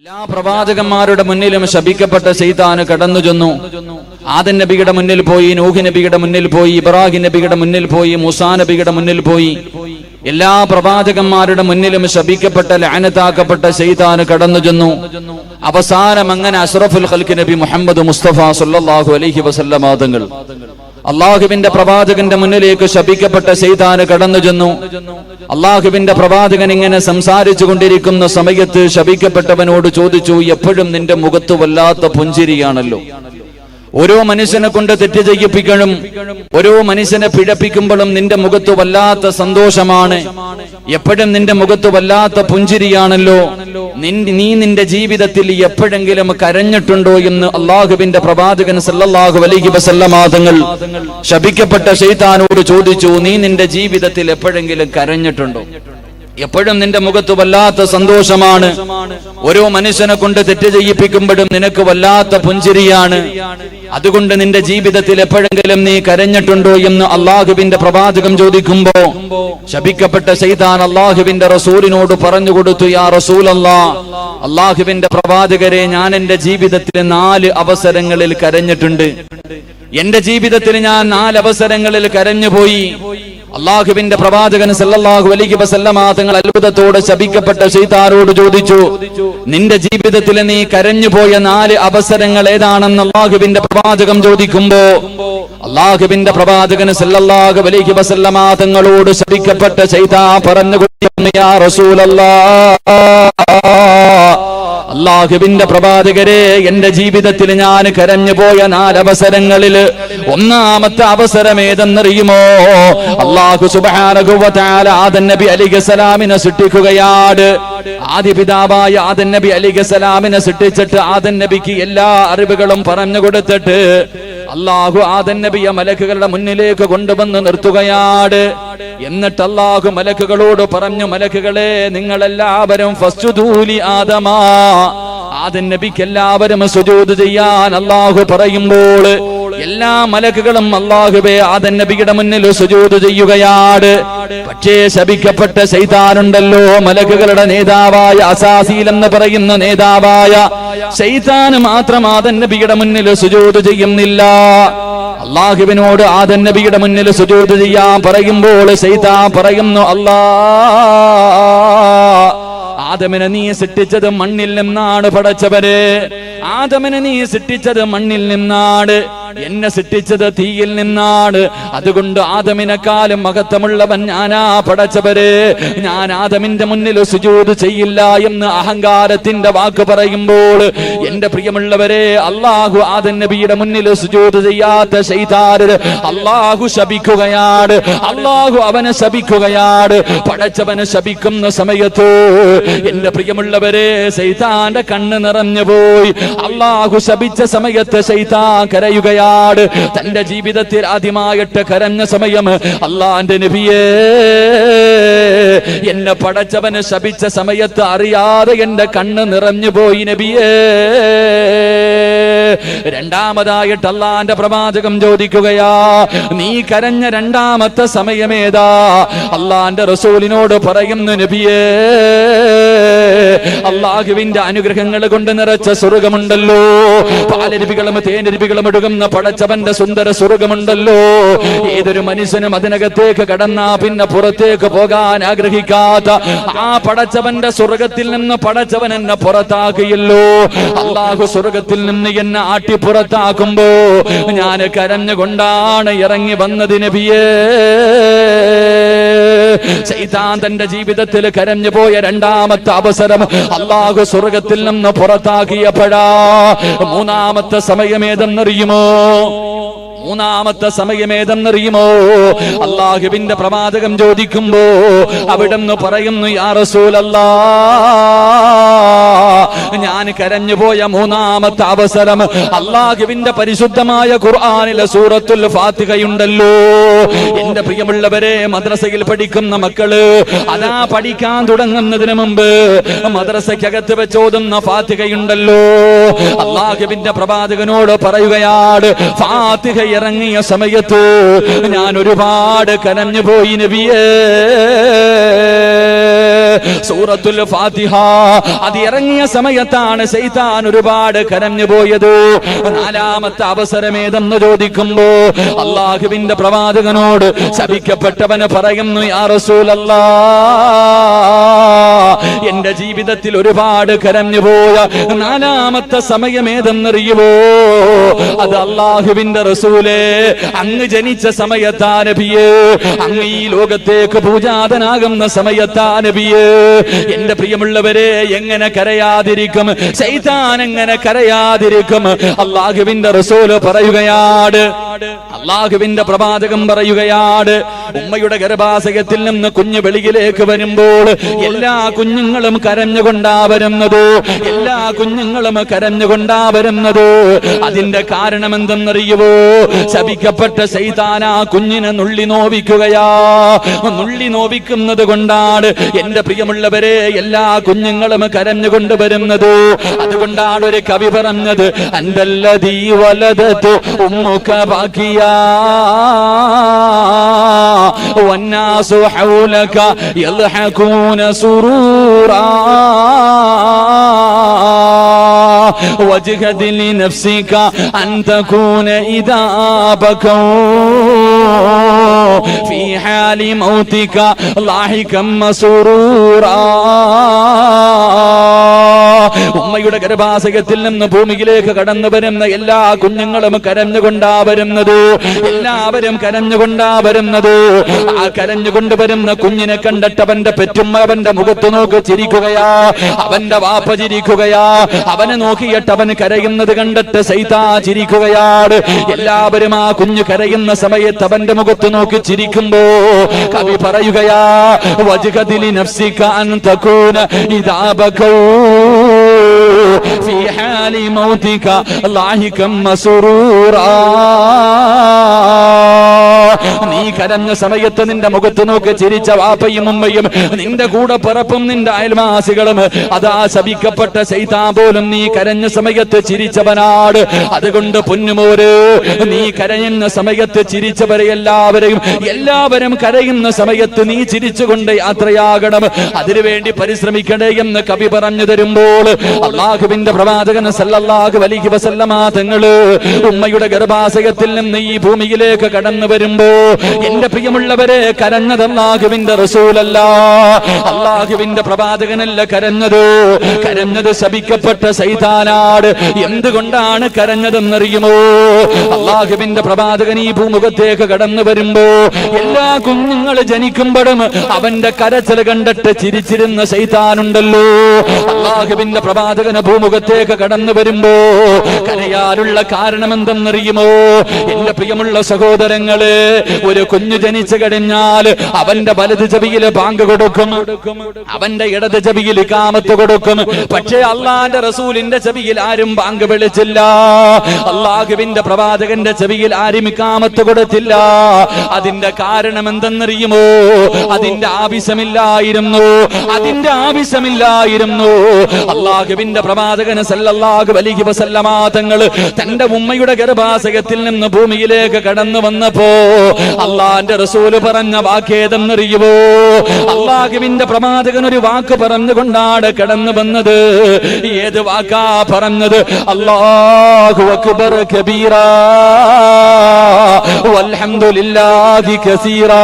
എല്ലാ പ്രവാചകന്മാരുടെ മുന്നിലും ശപിക്കപ്പെട്ട ശൈത്താന് കടന്നു ചെന്നു. ആദം നബിയുടെ മുന്നിൽ പോയി, നൂഹ് നബിയുടെ മുന്നിൽ പോയി, ഇബ്രാഹിം നബിയുടെ മുന്നിൽ പോയി, മൂസാ നബിയുടെ മുന്നിൽ പോയി. എല്ലാ പ്രവാചകന്മാരുടെ മുന്നിലും ശപിക്കപ്പെട്ട ലഅനത്താക്കപ്പെട്ട ശൈത്താന് കടന്നു ചെന്നു. അവസാനം അങ്ങനെ അഷ്റഫുൽ ഖൽഖ് നബി മുഹമ്മദ് മുസ്തഫ സല്ലല്ലാഹു അലൈഹി വസല്ലം തങ്ങൾ അള്ളാഹുവിന്റെ പ്രവാചകന്റെ മുന്നിലേക്ക് ശപിക്കപ്പെട്ട ശൈത്താന് കടന്നു ചെന്നു. അള്ളാഹുവിന്റെ പ്രവാചകൻ ഇങ്ങനെ സംസാരിച്ചു കൊണ്ടിരിക്കുന്ന സമയത്ത് ശപിക്കപ്പെട്ടവനോട് ചോദിച്ചു, എപ്പോഴും നിന്റെ മുഖത്ത് വല്ലാത്ത പുഞ്ചിരിയാണല്ലോ. ഓരോ മനുഷ്യനെ കൊണ്ട് തെറ്റ് ചെയ്യിപ്പിക്കണം, ഓരോ മനുഷ്യനെ പിഴപ്പിക്കുമ്പോഴും നിന്റെ മുഖത്ത് വല്ലാത്ത സന്തോഷമാണ്, എപ്പോഴും നിന്റെ മുഖത്ത് വല്ലാത്ത പുഞ്ചിരിയാണല്ലോ. നീ നിന്റെ ജീവിതത്തിൽ എപ്പോഴെങ്കിലും കരഞ്ഞിട്ടുണ്ടോ എന്ന് അള്ളാഹുവിന്റെ പ്രവാചകൻ സല്ലല്ലാഹു അലൈഹി വസല്ലം തങ്ങൾ ശപിക്കപ്പെട്ട ശൈത്താനോട് ചോദിച്ചു. നീ നിന്റെ ജീവിതത്തിൽ എപ്പോഴെങ്കിലും കരഞ്ഞിട്ടുണ്ടോ? എപ്പോഴും നിന്റെ മുഖത്ത് വല്ലാത്ത സന്തോഷമാണ്, ഓരോ മനുഷ്യനെ കൊണ്ട് തെറ്റ് ചെയ്യിപ്പിക്കുമ്പോഴും നിനക്ക് വല്ലാത്ത പുഞ്ചിരിയാണ്, അതുകൊണ്ട് നിന്റെ ജീവിതത്തിൽ എപ്പോഴെങ്കിലും നീ കരഞ്ഞിട്ടുണ്ടോ എന്ന് അള്ളാഹുവിന്റെ പ്രവാചകൻ ചോദിക്കുമ്പോ ശപിക്കപ്പെട്ട ശൈത്താൻ അള്ളാഹുവിന്റെ റസൂലിനോട് പറഞ്ഞു കൊടുത്തു, യാ റസൂലല്ലാഹ്, അള്ളാഹുവിന്റെ പ്രവാചകരെ, ഞാൻ എന്റെ ജീവിതത്തിൽ 4 അവസരങ്ങളിൽ കരഞ്ഞിട്ടുണ്ട്. എന്റെ ജീവിതത്തിൽ ഞാൻ 4 അവസരങ്ങളിൽ കരഞ്ഞുപോയി. അള്ളാഹുവിന്റെ പ്രവാചകൻ സല്ലല്ലാഹു അലൈഹി വസല്ലം തങ്ങൾ അത്ഭുതത്തോടെ ശപിക്കപ്പെട്ട ശൈത്താനോട് ചോദിച്ചു, നിന്റെ ജീവിതത്തിൽ നീ കരഞ്ഞുപോയ 4 അവസരങ്ങൾ ഏതാണെന്ന് അള്ളാഹുവിന്റെ പ്രവാചകൻ ചോദിക്കുമ്പോ അള്ളാഹുവിന്റെ പ്രവാചകൻ സല്ലല്ലാഹു അലൈഹി വസല്ലം തങ്ങളോട് ശപിക്കപ്പെട്ട ശൈത്താൻ പറഞ്ഞു, യാ റസൂലല്ലാഹ്, അള്ളാഹുവിന്റെ പ്രവാചകരെ, എന്റെ ജീവിതത്തിൽ ഞാൻ കരഞ്ഞുപോയ 4 അവസരങ്ങളിൽ ഒന്നാമത്തെ അവസരം ഏതെന്നറിയുമോ? അള്ളാഹു സുബ്ഹാനഹു വ തആല ആദം നബി അലൈഹിസ്സലാമിനെ സൃഷ്ടിക്കുകയാണ്. ആദ്യ പിതാവായ ആദം നബി അലൈഹിസ്സലാമിനെ സൃഷ്ടിച്ചിട്ട് ആദം നബിക്ക് എല്ലാ അറിവുകളും പറഞ്ഞു കൊടുത്തിട്ട് അള്ളാഹു ആദം നബിയെ മലക്കുകളുടെ മുന്നിലേക്ക് കൊണ്ടുവന്ന് നിർത്തുകയാണ്. എന്നിട്ട് അള്ളാഹു മലക്കുകളോട് പറഞ്ഞു, മലക്കുകളെ, നിങ്ങളെല്ലാവരും ഫസ്ജുദൂലി ആദമാ, ആദം നബിക്ക് എല്ലാവരും സുജൂദ് ചെയ്യാൻ അള്ളാഹു പറയുമ്പോൾ എല്ലാ മലക്കുകളും അള്ളാഹുവേ ആദം നബിയുടെ മുന്നിൽ സുജൂദ് ചെയ്യുകയാണ്. പക്ഷേ ശപിക്കപ്പെട്ട ശൈത്താനുണ്ടല്ലോ, മലക്കുകളുടെ നേതാവായ അസാസീൽ എന്ന് പറയുന്ന നേതാവായ ശൈത്താൻ മാത്രം ആദം നബിയുടെ മുന്നിൽ സുജൂദ് ചെയ്യുന്നില്ല. അള്ളാഹുവിനോട് ആദം നബിയുടെ മുന്നിൽ സുജൂദ് ചെയ്യാൻ പറയുമ്പോൾ ശൈത്താൻ പറയുന്നു, ആദമിനെ നീ സൃഷ്ടിച്ചത് മണ്ണിൽ നിന്നാണ് പടച്ചവരെ, ആദമിനെ നീ സൃഷ്ടിച്ചത് മണ്ണിൽ നിന്നാണ്, എന്നെ സൃഷ്ടിച്ചത് തീയിൽ നിന്നാണ്, അതുകൊണ്ട് ആദമിനെക്കാളും മഹത്വമുള്ളവൻ ഞാനാ പടച്ചവരെ, ഞാൻ ആദമിന്റെ മുന്നിൽ സുജൂദ് ചെയ്യില്ല എന്ന് അഹങ്കാരത്തിന്റെ വാക്ക് പറയുമ്പോൾ എന്റെ പ്രിയമുള്ളവരെ, അള്ളാഹു ആദം നബിയുടെ മുന്നിൽ സുജൂദ് ചെയ്യാത്ത ശൈത്താന് അള്ളാഹു ശപിക്കുകയാണ്. അള്ളാഹു അവനെ ശപിക്കുകയാണ്. പടച്ചവനെ ശപിക്കുന്ന സമയത്ത് എന്റെ പ്രിയമുള്ളവരെ, ശൈത്താന്റെ കണ്ണ് നിറഞ്ഞു പോയി. അള്ളാഹു ശപിച്ച സമയത്ത് ശൈത്താൻ കരയുകയാണ്. തന്റെ ജീവിതത്തിൽ ആദ്യമായിട്ട് കരഞ്ഞ സമയം, അള്ളാന്റെ നബിയേ, എന്നെ പടച്ചവന് ശപിച്ച സമയത്ത് അറിയാതെ എന്റെ കണ്ണ് നിറഞ്ഞു പോയി നബിയേ. രണ്ടാമതായിട്ട് അള്ളാന്റെ പ്രവാചകം ചോദിക്കുകയാ, നീ കരഞ്ഞ രണ്ടാമത്തെ സമയമേതാ? അള്ളാന്റെ റസൂലിനോട് പറയുന്നു, നബിയേ, അള്ളാഹുവിന്റെ അനുഗ്രഹങ്ങൾ കൊണ്ട് നിറച്ച സ്വർഗമുണ്ടല്ലോ, പാലരുവികളും തേനരുവികളും ഒഴുകുന്ന പടച്ചവന്റെ സുന്ദര സ്വർഗമുണ്ടല്ലോ, ഏതൊരു മനുഷ്യനും അതിനകത്തേക്ക് കടന്നാ പിന്നെ പുറത്തേക്ക് പോകാൻ ആഗ്രഹിക്കാത്ത ആ പടച്ചവന്റെ സ്വർഗത്തിൽ നിന്ന് പടച്ചവൻ എന്നെ പുറത്താക്കിയല്ലോ. അള്ളാഹു സ്വർഗത്തിൽ നിന്ന് എന്നെ ആട്ടി പുറത്താക്കുമ്പോ ഞാൻ കരഞ്ഞുകൊണ്ടാണ് ഇറങ്ങി വന്നത് നബിയേ. ശൈത്താൻ തന്റെ ജീവിതത്തിൽ കരഞ്ഞു പോയ രണ്ടാമത്തെ അവസരം അള്ളാഹു സ്വർഗത്തിൽ നിന്ന് പുറത്താക്കിയപ്പോഴാ. മൂന്നാമത്തെ സമയമേതെന്നറിയുമോ? മൂന്നാമത്തെ സമയമേതെന്നറിയുമോ? അള്ളാഹുവിന്റെ പ്രവാചകം ചോദിക്കുമ്പോ അവിടുന്ന് പറയുന്നു, യാ റസൂലല്ലാഹ്, ഞാൻ കരഞ്ഞുപോയ മൂന്നാമത്തെ അവസരം അള്ളാഹുവിന്റെ പരിശുദ്ധമായ ഖുർആനിലെ സൂറത്തുൽ ഫാത്തിഹയുണ്ടല്ലോ. എന്റെ പ്രിയമുള്ളവരെ, മദ്രസയിൽ പഠിക്കുന്ന മക്കള് അതാ പഠിക്കാൻ തുടങ്ങുന്നതിന് മുമ്പ് മദ്രസയ്ക്കകത്ത് വെച്ചോതുന്ന ഫാത്തിഹയുണ്ടല്ലോ. അള്ളാഹുവിന്റെ പ്രവാചകനോട് പറയുകയാണ്, ഫാത്തിഹ ഇറങ്ങിയ സമയത്ത് ഞാൻ ഒരുപാട് കരഞ്ഞുപോയി നബിയേ. സൂറത്തുൽ ഫാത്തിഹ അത് ഇറങ്ങിയ സമയത്താണ് ശൈത്താൻ ഒരുപാട് കരഞ്ഞു പോയത്. നാലാമത്തെ അവസരമേതെന്ന് ചോദിക്കുമ്പോ അള്ളാഹുവിന്റെ പ്രവാചകനോട് ശപിക്കപ്പെട്ടവന് പറയുന്നു, യാ റസൂലല്ലാഹ്, എന്റെ ജീവിതത്തിൽ ഒരുപാട് കരഞ്ഞുപോയ നാലാമത്തെ സമയമേതെന്നറിയുമോ? അത് അള്ളാഹുവിന്റെ റസൂലേ, അങ്ങ് ജനിച്ച സമയത്താ നബിയേ, അങ്ങ് ഈ ലോകത്തേക്ക് പൂജാതനാകുന്ന സമയത്താ നബിയേ. എന്റെ പ്രിയമുള്ളവരെ, എങ്ങനെ കരയാതിരിക്കും? ശൈത്താൻ എങ്ങനെ കരയാതിരിക്കും? അള്ളാഹുവിന്റെ റസൂല് പറയുകയാണ്, അള്ളാഹുവിന്റെ പ്രവാചകൻ പറയുകയാണ്, ഉമ്മയുടെ ഗർഭാശയത്തിൽ നിന്ന് കുഞ്ഞ് വെളിയിലേക്ക് വരുമ്പോൾ എല്ലാ കുഞ്ഞുങ്ങളും കരഞ്ഞുകൊണ്ടാ വരുന്നത്, എല്ലാ കുഞ്ഞുങ്ങളും കരഞ്ഞുകൊണ്ടാ വരുന്നത്. അതിന്റെ കാരണം എന്തെന്നറിയുവോ? ശപിക്കപ്പെട്ട ശൈത്താൻ ആ കുഞ്ഞിനെ നുള്ളി നോവിക്കുകയാ. നുള്ളി നോവിക്കുന്നത് കൊണ്ടാണ് എന്റെ പ്രിയമുള്ളവരെ എല്ലാ കുഞ്ഞുങ്ങളും കരഞ്ഞുകൊണ്ട് വരുന്നത്. അതുകൊണ്ടാണ് ഒരു കവി പറഞ്ഞത്, അന്തല്ലദീ വലദതു ഉമ്മുക ബാക്കിയാ വന്നാസു ഹൗലക യൽഹഖൂന സുറൂറാ വജ്ഹദ് ലിനഫ്സിക അൻ തകൂന ഇദാ ബകൗ ഫീ ഹാലി മൗതിക ലാഹികം മസ്റൂറാ. ഉമ്മയുടെ ഗർഭാശയത്തിൽ നിന്ന് ഭൂമിയിലേക്ക് കടന്നു വരുന്ന എല്ലാ കുഞ്ഞുങ്ങളും കരഞ്ഞുകൊണ്ടാ വരുന്നത്, എല്ലാവരും കരഞ്ഞുകൊണ്ടാ വരുന്നത്. ആ കരഞ്ഞുകൊണ്ട് വരുന്ന കുഞ്ഞിനെ കണ്ടിട്ട് അവന്റെ പെറ്റുമ്മ അവന്റെ മുഖത്ത് നോക്കി ചിരിക്കുകയാ, അവന്റെ വാപ്പ ചിരിക്കുകയാ. അവനെ നോക്കിയിട്ട് അവൻ കരയുന്നത് കണ്ടിട്ട് ശൈത്താൻ ചിരിക്കുകയാണ്. എല്ലാവരും ആ കുഞ്ഞ് കരയുന്ന സമയത്ത് അവന്റെ മുഖത്ത് നോക്കി ചിരിക്കുമ്പോ കവി പറയുകയാ, വജ്ഹദ് ലിനഫ്സിക അൻ തകൂന ഇദാ ബകൗ ഫീ ഹാലി മൗതിക ലാഹികം മസ്റൂറാ. നീ കരഞ്ഞ സമയത്ത് നിന്റെ മുഖത്ത് നോക്കി ചിരിച്ച വാപ്പയും ഉമ്മയും നിന്റെ കൂടെ പിറപ്പും നിന്റെ അയൽവാസികളും അതാ ശപിക്കപ്പെട്ട ശൈത്താൻ പോലും നീ കരഞ്ഞ സമയത്ത് ചിരിച്ചവനാട്. അതുകൊണ്ട് പൊന്നുമോര്, നീ കരയുന്ന സമയത്ത് ചിരിച്ചവരെ എല്ലാവരും കരയുന്ന സമയത്ത് നീ ചിരിച്ചുകൊണ്ട് യാത്രയാകണം. അതിനുവേണ്ടി പരിശ്രമിക്കണേ എന്ന് കവി പറഞ്ഞു തരുമ്പോൾ അള്ളാഹുവിന്റെ പ്രവാചകൻ സല്ലല്ലാഹു അലൈഹി വസല്ലമ തങ്ങള് ഉമ്മയുടെ ഗർഭാശയത്തിൽ നിന്ന് ഈ ഭൂമിയിലേക്ക് കടന്നു വരുമ്പോ എന്റെ പ്രിയമുള്ളവരെ, കരഞ്ഞത് അള്ളാഹുവിന്റെ റസൂലല്ല, അള്ളാഹുവിന്റെ പ്രവാചകനല്ല കരഞ്ഞത്. കരഞ്ഞത് ശപിക്കപ്പെട്ട ശൈത്താനാട്. എന്തുകൊണ്ടാണ് കരഞ്ഞതെന്നറിയുമോ? അള്ളാഹുവിന്റെ പ്രവാചകൻ ഈ ഭൂമുഖത്തേക്ക് കടന്നു വരുമ്പോ എല്ലാ കുഞ്ഞുങ്ങൾ ജനിക്കുമ്പോഴും അവന്റെ കരച്ചിൽ കണ്ടിട്ട് ചിരിച്ചിരുന്ന ശൈത്താനുണ്ടല്ലോ. അള്ളാഹുവിന്റെ പ്രവാചകന് ഭൂമുഖത്തേക്ക് കടന്നു വരുമ്പോ കരയാനുള്ള കാരണം എന്തെന്നറിയുമോ? എന്റെ പ്രിയമുള്ള സഹോദരങ്ങളെ, ഒരു കുഞ്ഞു ജനിച്ചു കഴിഞ്ഞാൽ അവന്റെ വലത് ചെവിയിൽ ബാങ്ക് കൊടുക്കും, അവന്റെ ഇടത് ചെവിയിൽ ഇഖാമത്ത് കൊടുക്കും. പക്ഷേ അള്ളാന്റെ റസൂലിന്റെ ചെവിയിൽ ആരും ബാങ്ക് വിളിച്ചില്ല, അള്ളാഹുവിന്റെ പ്രവാചകന്റെ ചെവിയിൽ ആരും ഇഖാമത്ത് കൊടുത്തില്ല. അതിന്റെ കാരണം എന്തെന്നറിയുമോ? അതിന്റെ ആവശ്യമില്ലായിരുന്നു, അതിന്റെ ആവശ്യമില്ലായിരുന്നു. അള്ളാഹുവിന്റെ പ്രവാചകന് സല്ലല്ലാഹു അലൈഹി വസല്ലമ തങ്ങൾ തന്റെ ഉമ്മയുടെ ഗർഭാശയത്തിൽ നിന്ന് ഭൂമിയിലേക്ക് കടന്നു വന്നപ്പോ അള്ളാന്റെ റസൂല് പറഞ്ഞ വാക്കേതെന്നറിയുമോ? അള്ളാഹുവിന്റെ പ്രവാചകൻ ഒരു വാക്ക് പറഞ്ഞുകൊണ്ടാണ് കടന്നു വന്നത്. ഏത് വാക്കാ പറഞ്ഞത്? അല്ലാഹു അക്ബർ കബീറാ വൽഹംദുലില്ലാഹി കസീറാ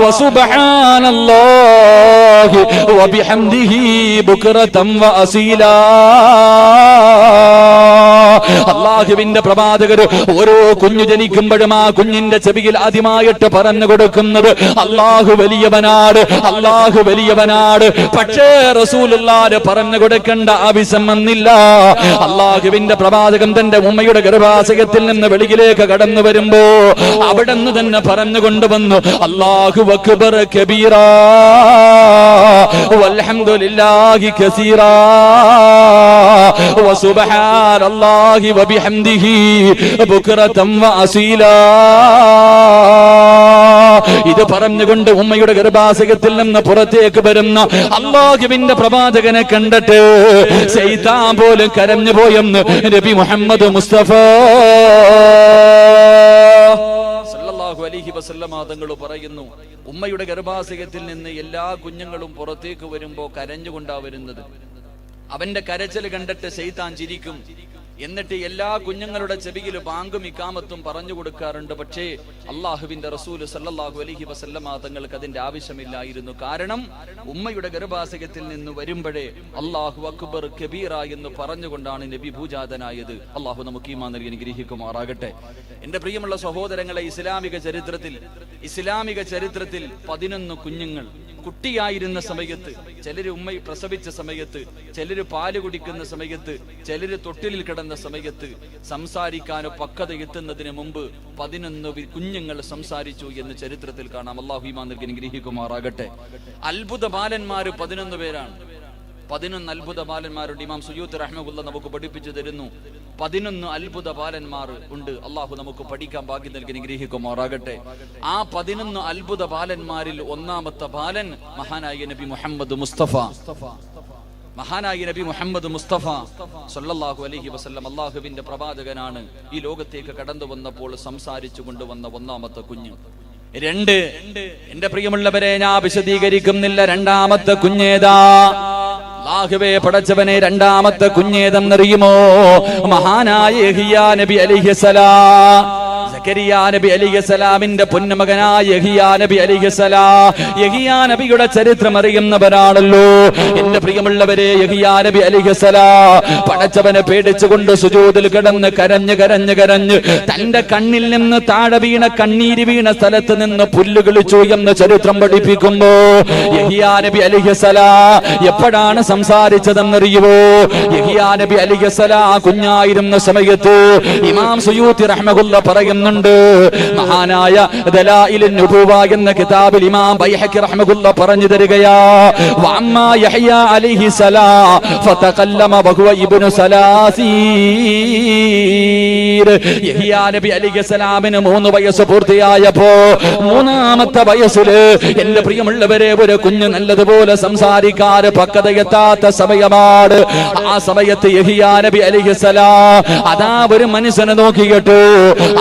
വസുബ്ഹാനല്ലാഹി വബിഹംദിഹി ബുക്റതൻ വഅസീലാ. അള്ളാഹുവിന്റെ പ്രവാചകർ ഓരോ കുഞ്ഞു ജനിക്കുമ്പോഴും ആ കുഞ്ഞിന്റെ ചെവിയിൽ ആദ്യമായിട്ട് പറഞ്ഞു കൊടുക്കുന്നത് അള്ളാഹു വലിയവനാട്, അള്ളാഹു വലിയവനാട്. പക്ഷേ റസൂലുള്ളാഹി പറഞ്ഞു കൊടുക്കേണ്ട ആവശ്യം വന്നില്ല. അള്ളാഹുവിന്റെ പ്രവാചകൻ തന്റെ ഉമ്മയുടെ ഗർഭാശയത്തിൽ നിന്ന് വെളിയിലേക്ക് കടന്നു വരുമ്പോ അവിടെ നിന്ന് തന്നെ പറഞ്ഞു കൊണ്ടുവന്നു അല്ലാഹു അക്ബർ കബീറാ വൽഹംദുലില്ലാഹി കസീറാ വസുബ്ഹാനല്ലാഹി വബിഹംദിഹി ബുക്റതൻ വഅസീലാ. ഇത് പറഞ്ഞുകൊണ്ട് ഉമ്മയുടെ ഗർഭാശയത്തിൽ നിന്ന് പുറത്തേക്ക് വരുന്ന അല്ലാഹുവിന്റെ പ്രവാചകനെ കണ്ടിട്ട് ശൈത്താൻ പോലും കരഞ്ഞു പോയെന്ന് നബി മുഹമ്മദ് മുസ്തഫ സല്ലല്ലാഹു അലൈഹി വസല്ലമ തങ്ങൾ പറയുന്നു, ഉമ്മയുടെ ഗർഭാശയത്തിൽ നിന്ന് എല്ലാ കുഞ്ഞുങ്ങളും പുറത്തേക്ക് വരുമ്പോ കരഞ്ഞുകൊണ്ടാ വരുന്നത്. അവന്റെ കരച്ചിൽ കണ്ടിട്ട് ശൈത്താൻ ചിരിക്കും. എന്നിട്ട് എല്ലാ കുഞ്ഞുങ്ങളുടെ ചെവിയിൽ ബാങ്കും ഇക്കാമത്തും പറഞ്ഞു കൊടുക്കാറുണ്ട്. പക്ഷേ അള്ളാഹുവിന്റെ റസൂൽ സല്ലല്ലാഹു അലൈഹി വസല്ലമ തങ്ങൾക്ക് അതിന്റെ ആവശ്യമില്ലായിരുന്നു. കാരണം ഉമ്മയുടെ ഗർഭാശയത്തിൽ നിന്ന് വരുമ്പോഴേ അല്ലാഹു അക്ബർ കബീറ എന്ന് പറഞ്ഞുകൊണ്ടാണ് നബി ഭൂജാതനായത്. അള്ളാഹു നമുക്ക് ഈമാൻ നൽകി അനുഗ്രഹിക്കുമാറാകട്ടെ. എന്റെ പ്രിയമുള്ള സഹോദരങ്ങളെ, ഇസ്ലാമിക ചരിത്രത്തിൽ 11 കുഞ്ഞുങ്ങൾ കുട്ടിയായിരുന്ന സമയത്ത്, ചിലര് ഉമ്മ പ്രസവിച്ച സമയത്ത്, ചിലര് പാല് കുടിക്കുന്ന സമയത്ത്, ചിലര് തൊട്ടിലിൽ കിടന്ന സമയത്ത്, സംസാരിക്കാനോ പക്വത എത്തുന്നതിന് മുമ്പ് 11 കുഞ്ഞുങ്ങൾ സംസാരിച്ചു എന്ന് ചരിത്രത്തിൽ കാണാം. അല്ലാഹു ഈമാൻ നൽകി അനുഗ്രഹിക്കുമാറാകട്ടെ. അത്ഭുത ബാലന്മാര് 11 പേരാണ്. 11 അത്ഭുത ബാലന്മാരുണ്ട്. ഇമാം സുയൂത്തി റഹ്മത്തുള്ളാഹി നമുക്ക് പഠിപ്പിച്ചു തരുന്നു. 11 അത്ഭുത ബാലന്മാർ ഉണ്ട്. അള്ളാഹു നമുക്ക് പഠിക്കാൻ ഭാഗ്യം നൽകി അനുഗ്രഹിക്കുമാറാകട്ടെ. ആ 11 അത്ഭുത ബാലന്മാരിൽ ഒന്നാമത്തെ ബാലൻ മഹാനായ നബി മുഹമ്മദ് മുസ്തഫ സല്ലല്ലാഹു അലൈഹി വസല്ലം അള്ളാഹുവിന്റെ പ്രവാചകനാണ്. ഈ ലോകത്തേക്ക് കടന്നു വന്നപ്പോൾ സംസാരിച്ചു കൊണ്ടുവന്ന ഒന്നാമത്തെ കുഞ്ഞ്. 2, എന്റെ പ്രിയമുള്ളവരെ, ഞാൻ വിശദീകരിക്കുന്നില്ല. രണ്ടാമത്തെ കുഞ്ഞേതാ? അല്ലാഹുവേ പടച്ചവനെ, രണ്ടാമത്തെ കുഞ്ഞേതെന്നറിയുമോ? മഹാനായ യഹ്യാ നബി അലൈഹിസ്സലാം. സക്കരിയാ നബി അലൈഹിസ്സലാമിന്റെ പൊന്നുമകനായ യഹ്യാ നബി അലൈഹിസ്സലാം. യഹ്യാ നബിയുടെ ചരിത്രം അറിയുന്നവരാണല്ലോ എന്റെ പ്രിയമുള്ളവരെ. യഹ്യാ നബി അലൈഹിസ്സലാം പടച്ചവനെ പേടിച്ചുകൊണ്ട് സുജൂദിൽ കിടന്ന് കരഞ്ഞ് തന്റെ കണ്ണിൽ നിന്ന് താഴെ വീണ കണ്ണീര് വീണ സ്ഥലത്ത് നിന്ന് പുല്ല് കിളിച്ചു എന്ന് ചരിത്രം പഠിപ്പിക്കുമ്പോ യഹ്യാ നബി അലൈഹിസ്സലാം എപ്പോഴാണ് സംസാരിച്ചതെന്നറിയുവോ? യഹ്യാ നബി അലൈഹിസ്സലാം കുഞ്ഞായിരുന്ന സമയത്ത് ഇമാം സുയൂത്തി റഹ്മത്തുള്ളാഹി പറയുന്നുണ്ട്. മഹാനായ ദലായിലുൻ നുബുവ എന്ന കിതാബിൽ ഇമാം ബൈഹഖി റഹ്മത്തുള്ളാഹി പറഞ്ഞു തരികയാ, വഅമ്മാ യഹ്യാ അലൈഹിസ്സലാം ഫതകല്ലമ വഹുവ ഇബ്നു സലാസീർ. യഹ്യാ നബി അലൈഹിസ്സലാമിന് 3 വയസ്സ് പൂർത്തിയായപ്പോ 3ാമത്തെ വയസ്സില് എന്റെ പ്രിയമുള്ളവരെ ഒരു കുഞ്ഞ് നല്ലതുപോലെ സംസാരിക്കാറ് പക്വതയെത്താത്ത സമയമാണ്. ആ സമയത്ത് യഹ്യാ നബി അലൈഹിസ്സലാം അതാ ഒരു മനുഷ്യനെ നോക്കിയിട്ട്,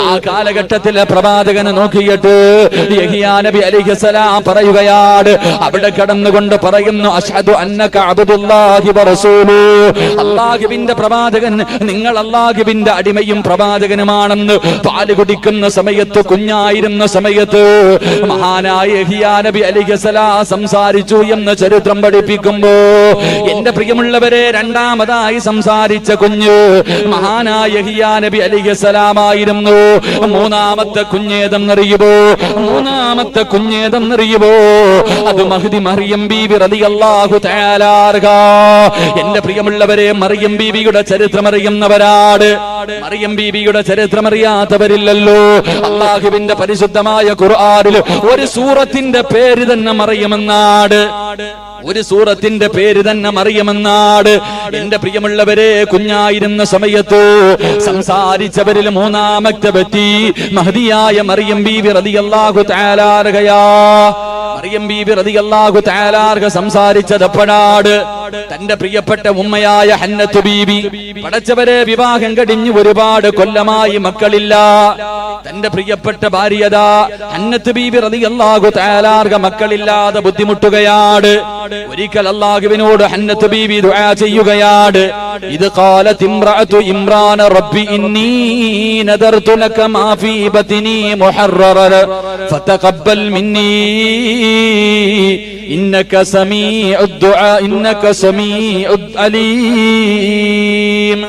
ആ കാലഘട്ടത്തിലെ പ്രവാചകനെ നോക്കിയിട്ട് യഹ്യാ നബി അലൈഹിസ്സലാം പറയുകയാണ്, അവിടെ കടന്നുകൊണ്ട് പറയുന്നു, അശ്ഹദു അന്നക അബ്ദുല്ലാഹി വറസൂലു. അല്ലാഹുവിന്റെ പ്രവാചകൻ, നിങ്ങൾ അല്ലാഹുവിന്റെ അടിമയും പ്രവാചകനുമാണെന്ന് പാല് കുടിക്കുന്ന സമയത്ത്, കുഞ്ഞായിരുന്ന സമയത്ത് മഹാനായ യഹ്യാ നബി അലൈഹിസ്സലാം സംസാരിച്ചു എന്ന് ചരിത്രം പഠിപ്പിക്കുമ്പോ എന്റെ പ്രിയമുള്ളവരെ, രണ്ടാമതായി സംസാരിച്ച കുഞ്ഞ് മഹാനായ യഹ്യാ നബി അലൈഹിസ്സലാം ആയിരുന്നു. മൂന്നാമത്തെ കുഞ്ഞേതെന്നറിയുമോ? അത് മഹ്ദി മറിയം ബീവി റളിയല്ലാഹു തആല അൻഹ. എന്റെ പ്രിയമുള്ളവരെ, മറിയം ബീവിയുടെ ചരിത്രം അറിയുന്നവരാണ്. മറിയം ബീവിയുടെ ചരിത്രം അറിയാത്തവരില്ലല്ലോ. അല്ലാഹുവിന്റെ പരിശുദ്ധമായ ഖുർആനിൽ ഒരു സൂറത്തിന്റെ പേര് തന്നെ മറിയമെന്നാണ്. എന്റെ പ്രിയമുള്ളവരെ, കുഞ്ഞായിരുന്ന സമയത്ത് സംസാരിച്ചവരിൽ മൂന്നാമത്തെ വ്യക്തി മഹ്ദിയായ മറിയം ബീവി റളിയല്ലാഹു തആല അൻഹയാ. മറിയം ബീവി റളിയല്ലാഹു തആല അൻഹ സംസാരിച്ചത് എപ്പോഴാണ്? തന്റെ പ്രിയപ്പെട്ട ഉമ്മയായ ഹന്നത്ത് ബീവി, പടച്ചവരെ വിവാഹം കഴിഞ്ഞ് ഒരുപാട് കൊല്ലമായി മക്കളില്ല. തന്റെ പ്രിയപ്പെട്ട ഭാര്യതാ ഹന്നത്ത് ബീവി റളിയല്ലാഹു തആല അൻഹ മക്കളില്ലാതെ ബുദ്ധിമുട്ടുകയാണ്. ഒരിക്കൽ അല്ലാഹുവിനോട് ഹന്നത്ത് ബീവി ദുആ ചെയ്യുകയാണ്. ഇത് ഖാലത് ഇംറഅതു ഇമ്രാൻ റബ്ബി ഇന്നി നദർതു ലക മാ ഫീ ബത്നി മുഹററ ഫതഖബ്ബൽ മിന്നി ഇന്നക സമീഉദ് ദുആ ഇന്നക സമീഉദ് അലീം.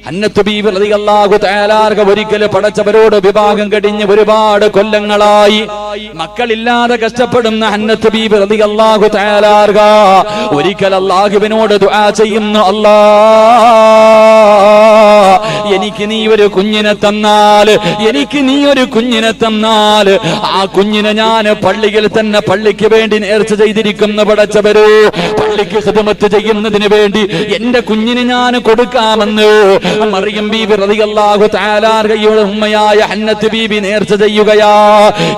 ഹന്നത്ത് ബീവി റളിയല്ലാഹു തആല അൻഹ ഒരിക്കൽ പടച്ചവരോട് വിവാഹം കഴിഞ്ഞ് ഒരുപാട് കൊല്ലങ്ങളായി മക്കളില്ലാതെ കഷ്ടപ്പെടുന്ന ഹന്നത്ത് ബീവി റളിയല്ലാഹു തആല അൻഹ ഒരിക്കൽ അല്ലാഹുവിനോട് ദുആ ചെയ്യുന്നു, എനിക്ക് നീ ഒരു കുഞ്ഞിനെ തന്നാൽ ആ കുഞ്ഞിനെ ഞാൻ പള്ളിയിൽ തന്നെ പള്ളിക്ക് വേണ്ടി നേർച്ച ചെയ്തിരിക്കുന്ന പടച്ചവരോ, പള്ളിക്ക് ഖിദ്മത്ത് ചെയ്യുന്നതിന് വേണ്ടി എന്റെ കുഞ്ഞിനെ ഞാൻ കൊടുക്കാമെന്ന് മറിയം ബീവി റളിയല്ലാഹു തആല അൻഹയുടെ ഉമ്മയായ ഹന്നത്ത് ബീവി നേർച്ച ചെയ്യുകയാ.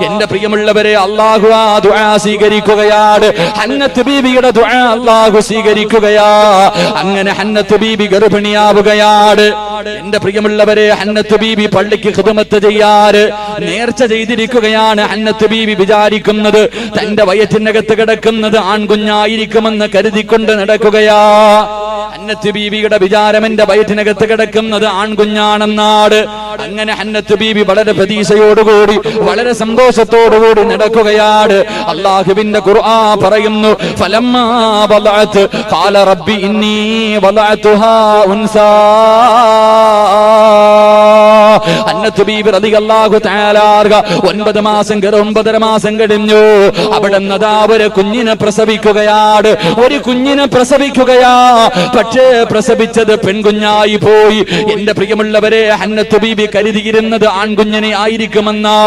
എന്റെ പ്രിയമുള്ളവരെ, അല്ലാഹു ആ ദുആ സ്വീകരിക്കുകയാണ്. ഹന്നത്ത് ബീവിയുടെ ദുആ അല്ലാഹു സ്വീകരിക്കുകയാ. അങ്ങനെ ഹന്നത്ത് ബീവി ഗർഭിണിയാവുകയാണ്. എന്റെ പ്രിയമുള്ളവരെ, ഹന്നത്ത് ബീബി പള്ളിക്ക് ഖിദ്മത്ത് ചെയ്യാറ് നേർച്ച ചെയ്തിരിക്കുകയാണ്. ഹന്നത്ത് ബീബി വിചാരിക്കുന്നത് തന്റെ വയറ്റിനകത്ത് കിടക്കുന്നത് ആൺകുഞ്ഞായിരിക്കുമെന്ന് കരുതിക്കൊണ്ട് നടക്കുകയാ. ഹന്നത്ത് ബീബിയുടെ വിചാരം എന്റെ വയറ്റിനകത്ത് കിടക്കുന്നത് ആൺകുഞ്ഞാണെന്നാട്. അങ്ങനെ ഹന്നത്ത് ബീബി വളരെ പ്രതീക്ഷയോടുകൂടി വളരെ സന്തോഷത്തോടുകൂടി നടക്കുകയാണ്. അല്ലാഹുവിന്റെ ഖുർആൻ പറയുന്നു, ഫലമ്മാ വലഅത് ഖാല റബ്ബി ഇന്നി വലഅതുഹാ ഉൻസാ. ഹന്നത്ത് ബീബി റളിയല്ലാഹു തആല 9 മാസം 9.5 മാസം കഴിഞ്ഞു. അവിടുന്ന് അതാ ഒരു കുഞ്ഞിനെ പ്രസവിക്കുകയാണ്. ഒരു കുഞ്ഞിനെ പ്രസവിക്കുകയാ. പക്ഷേ പ്രസവിച്ചത് പെൺകുഞ്ഞായി പോയി. എന്റെ പ്രിയമുള്ളവരെ, ഹന്നത്ത് ബീബി കരുതിയിരുന്നത് ആൺകുഞ്ഞിനെ ആയിരിക്കുമെന്നാ.